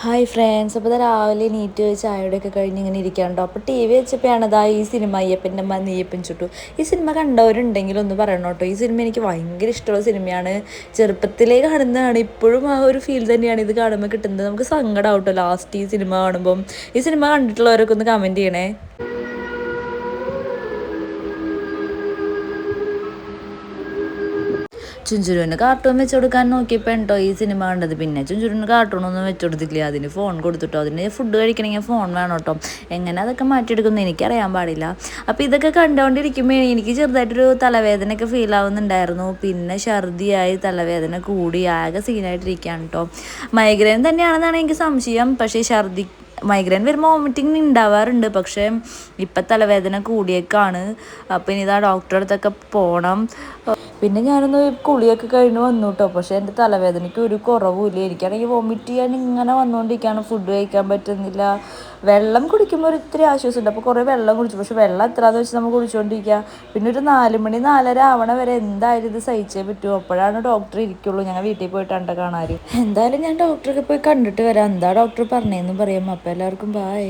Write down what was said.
Hi friends, അപ്പോൾ രാവിലെ NEET ചായയുടെയൊക്കെ കഴിഞ്ഞ് ഇങ്ങനെ ഇരിക്കാണ്ടോ. അപ്പോൾ ടി വി വെച്ചപ്പോഴാണ് ഈ സിനിമ അയ്യപ്പൻ്റെ അമ്മ നെയ്യപ്പൻ ചുട്ടു. ഈ സിനിമ കണ്ടവരുണ്ടെങ്കിൽ ഒന്ന് പറയണം കേട്ടോ. ഈ സിനിമ എനിക്ക് ഭയങ്കര ഇഷ്ടമുള്ള സിനിമയാണ്. ചെറുപ്പത്തിലേ കാണുന്നതാണ്, ഇപ്പോഴും ആ ഒരു ഫീൽ തന്നെയാണ് ഇത് കാണുമ്പോൾ കിട്ടുന്നത്. നമുക്ക് സങ്കടമാവും കേട്ടോ ലാസ്റ്റ് ഈ സിനിമ കാണുമ്പം. ഈ സിനിമ കണ്ടിട്ടുള്ളവരൊക്കെ ഒന്ന് കമൻറ്റ് ചെയ്യണേ. ചുഞ്ചുരുവിന് കാർട്ടൂൺ വെച്ച് കൊടുക്കാൻ നോക്കിയപ്പോൾ ഉണ്ടോ ഈ സിനിമ കണ്ടത്. പിന്നെ ചുഞ്ചുരുവിന് കാർട്ടൂണൊന്നും വെച്ച് കൊടുത്തില്ല, അതിന് ഫോൺ കൊടുത്തിട്ടോ. അതിന് ഫുഡ് കഴിക്കണമെങ്കിൽ ഫോൺ വേണം കേട്ടോ. എങ്ങനെ അതൊക്കെ മാറ്റിയെടുക്കുന്നു എനിക്കറിയാൻ പാടില്ല. അപ്പോൾ ഇതൊക്കെ കണ്ടുകൊണ്ടിരിക്കുമ്പോൾ എനിക്ക് ചെറുതായിട്ടൊരു തലവേദനയൊക്കെ ഫീൽ ആവുന്നുണ്ടായിരുന്നു. പിന്നെ ഛർദിയായി, തലവേദന കൂടി, ആകെ സീനായിട്ടിരിക്കുകയാണ് കേട്ടോ. മൈഗ്രെയിൻ തന്നെയാണെന്നാണ് എനിക്ക് സംശയം. പക്ഷേ മൈഗ്രെയിൻ വരുമ്പോൾ വോമിറ്റിംഗ് ഉണ്ടാവാറുണ്ട്, പക്ഷേ ഇപ്പം തലവേദന കൂടിയേക്കാണ്. അപ്പം ഇനി ഇതാ ഡോക്ടറെ അടുത്തൊക്കെ പോകണം. പിന്നെ ഞാനൊന്ന് കുളിയൊക്കെ കഴിഞ്ഞ് വന്നു കേട്ടോ. പക്ഷേ എൻ്റെ തലവേദനയ്ക്ക് ഒരു കുറവുമില്ല. എനിക്കാണെങ്കിൽ വോമിറ്റ് ചെയ്യാൻ ഇങ്ങനെ വന്നുകൊണ്ടിരിക്കുകയാണ്, ഫുഡ് കഴിക്കാൻ പറ്റുന്നില്ല. വെള്ളം കുടിക്കുമ്പോൾ ഒരു ഇത്തിരി ആശ്വാസമുണ്ട്. അപ്പോൾ കുറേ വെള്ളം കുടിച്ചു, പക്ഷേ വെള്ളം എത്രയാണെന്ന് വെച്ച് നമ്മൾ കുടിച്ചുകൊണ്ടിരിക്കുക. പിന്നെ ഒരു 4 മണി 4:30 ആവണ വരെ എന്തായാലും ഇത് സഹിച്ചേ പറ്റുമോ. അപ്പോഴാണ് ഡോക്ടർ ഇരിക്കുള്ളൂ. ഞങ്ങൾ വീട്ടിൽ പോയിട്ടാണ് കാണാറ്. എന്തായാലും ഞാൻ ഡോക്ടറൊക്കെ പോയി കണ്ടിട്ട് വരാം. എന്താ ഡോക്ടർ പറഞ്ഞതെന്ന് പറയാം. അപ്പോൾ എല്ലാവർക്കും ബായ്.